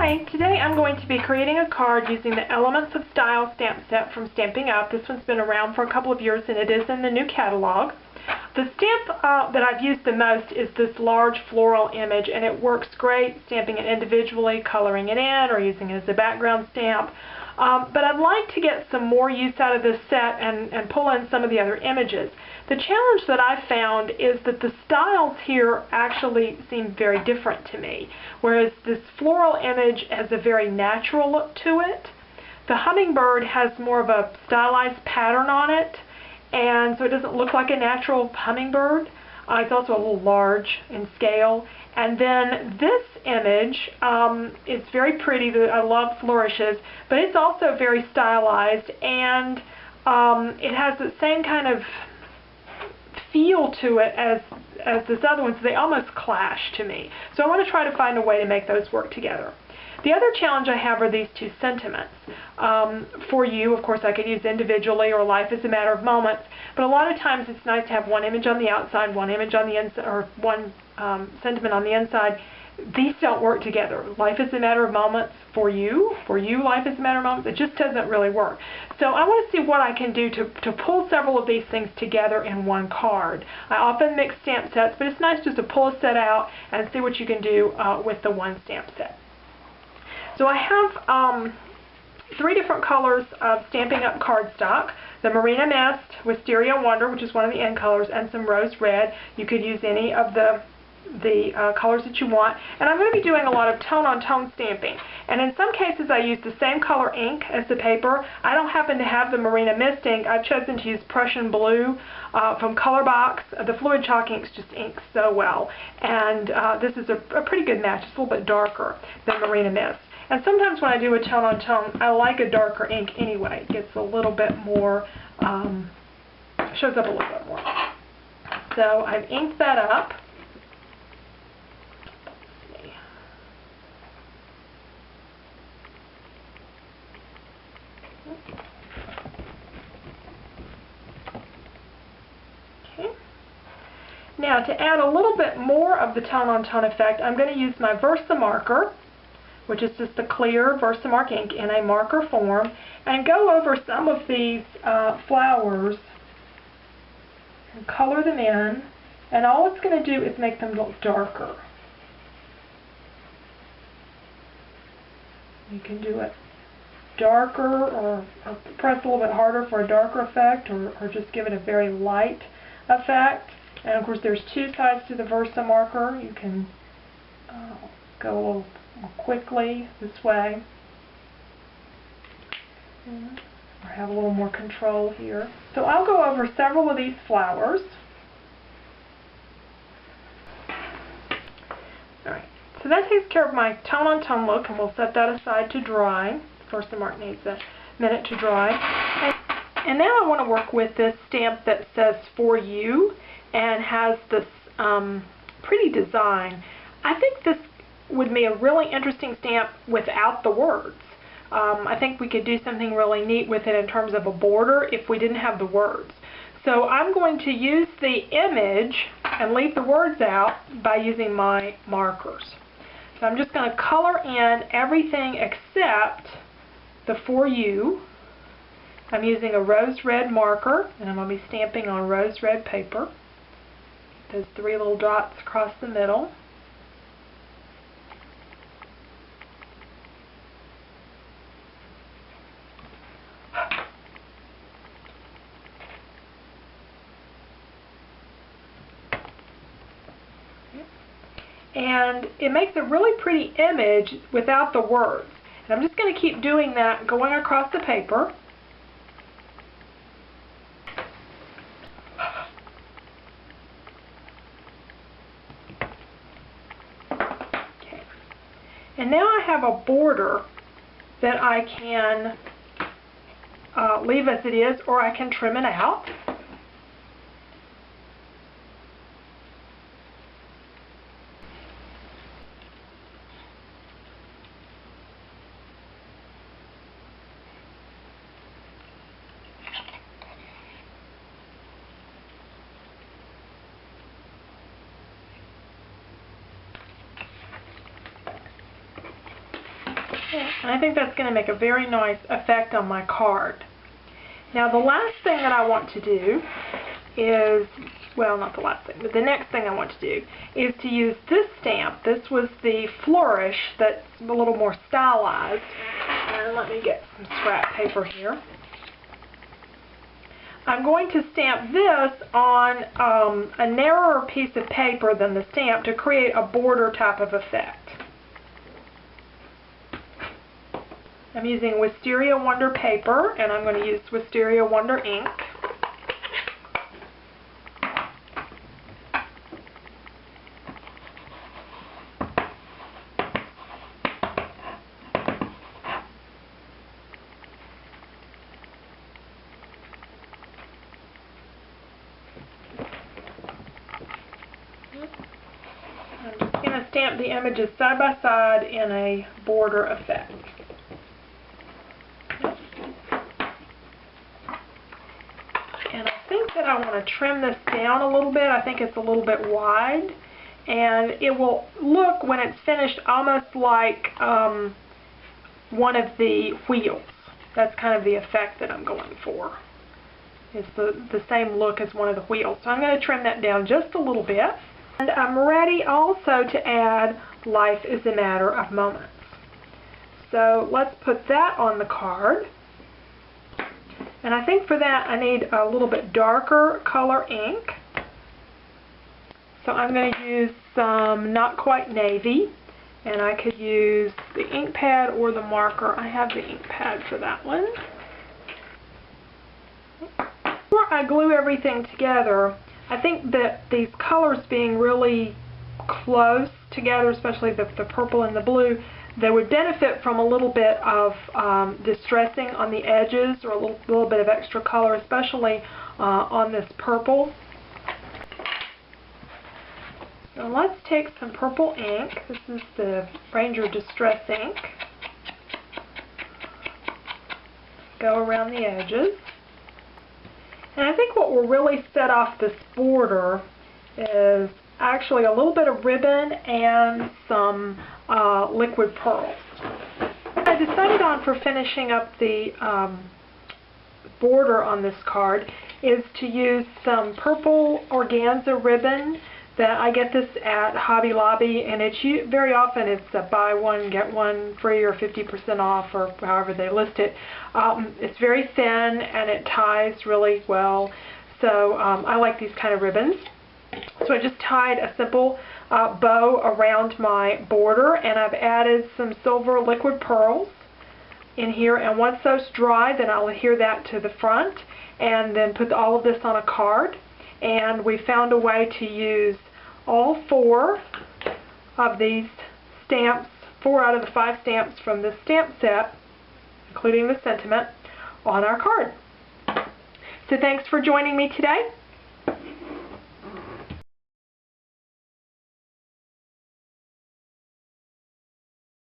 Hi, today I'm going to be creating a card using the Elements of Style stamp set from Stampin' Up. This one's been around for a couple of years and it is in the new catalog. The stamp that I've used the most is this large floral image, and it works great stamping it individually, coloring it in, or using it as a background stamp. But I'd like to get some more use out of this set and pull in some of the other images. The challenge that I found is that the styles here actually seem very different to me, whereas this floral image has a very natural look to it. The hummingbird has more of a stylized pattern on it, and so it doesn't look like a natural hummingbird. It's also a little large in scale. And then this image is very pretty. I love Flourishes, but it's also very stylized, and it has the same kind of feel to it as this other one, so they almost clash to me. So I want to try to find a way to make those work together. The other challenge I have are these two sentiments. For you, of course, I could use individually or life is a matter of moments, but a lot of times it's nice to have one image on the outside, one image on the inside, or one sentiment on the inside. These don't work together. Life is a matter of moments for you, life is a matter of moments. It just doesn't really work. So I want to see what I can do to pull several of these things together in one card. I often mix stamp sets, but it's nice just to pull a set out and see what you can do with the one stamp set. So I have 3 different colors of Stampin' Up cardstock. The Marina Mist, Wisteria Wonder, which is one of the end colors, and some Rose Red. You could use any of the colors that you want. And I'm going to be doing a lot of tone-on-tone stamping. And in some cases I use the same color ink as the paper. I don't happen to have the Marina Mist ink. I've chosen to use Prussian Blue from Colorbox. The fluid chalk inks just ink so well. And this is a pretty good match. It's a little bit darker than Marina Mist. And sometimes when I do a tone-on-tone, I like a darker ink anyway. It gets a little bit more, shows up a little bit more. So I've inked that up. Okay. Now to add a little bit more of the tone-on-tone effect, I'm going to use my Versamarker, which is just a clear Versamark ink in a marker form, and go over some of these flowers and color them in, and all it's going to do is make them look darker. You can do it darker or press a little bit harder for a darker effect, or just give it a very light effect. And of course there's 2 sides to the Versamarker. You can go a little more quickly this way, or have a little more control here. So I'll go over several of these flowers. Alright, so that takes care of my tone-on-tone look, and we'll set that aside to dry. Versamark needs a minute to dry. And now I want to work with this stamp that says For You and has this pretty design. I think this would be a really interesting stamp without the words. I think we could do something really neat with it in terms of a border if we didn't have the words. So I'm going to use the image and leave the words out by using my markers. So I'm just going to color in everything except the For You. I'm using a rose red marker, and I'm going to be stamping on rose red paper. Those 3 little dots across the middle. And it makes a really pretty image without the words. And I'm just going to keep doing that, going across the paper. Okay. And now I have a border that I can leave as it is, or I can trim it out. I think that's going to make a very nice effect on my card. Now the last thing that I want to do is, well, not the last thing, but the next thing I want to do is to use this stamp. This was the Flourish that's a little more stylized. And let me get some scrap paper here. I'm going to stamp this on a narrower piece of paper than the stamp to create a border type of effect. I'm using Wisteria Wonder paper, and I'm going to use Wisteria Wonder ink. I'm just going to stamp the images side by side in a border effect. And I think that I want to trim this down a little bit. I think it's a little bit wide. And it will look, when it's finished, almost like one of the wheels. That's kind of the effect that I'm going for. It's the same look as one of the wheels. So I'm going to trim that down just a little bit. And I'm ready also to add Life is a Matter of Moments. So let's put that on the card. And I think for that I need a little bit darker color ink. So I'm going to use some Not Quite Navy. And I could use the ink pad or the marker. I have the ink pad for that one. Before I glue everything together, I think that these colors being really close together, especially the purple and the blue, they would benefit from a little bit of distressing on the edges, or a little bit of extra color, especially on this purple. So let's take some purple ink. This is the Ranger Distress ink. Go around the edges. And I think what will really set off this border is actually a little bit of ribbon and some liquid pearls. I decided on for finishing up the border on this card is to use some purple organza ribbon. That I get this at Hobby Lobby, and it's very often it's a buy one get one free or 50% off, or however they list it. It's very thin and it ties really well, so I like these kind of ribbons. So I just tied a simple bow around my border, and I've added some silver liquid pearls in here, and once those dry, then I'll adhere that to the front and then put all of this on a card. And we found a way to use all 4 of these stamps, 4 out of the 5 stamps from this stamp set, including the sentiment, on our card. So thanks for joining me today.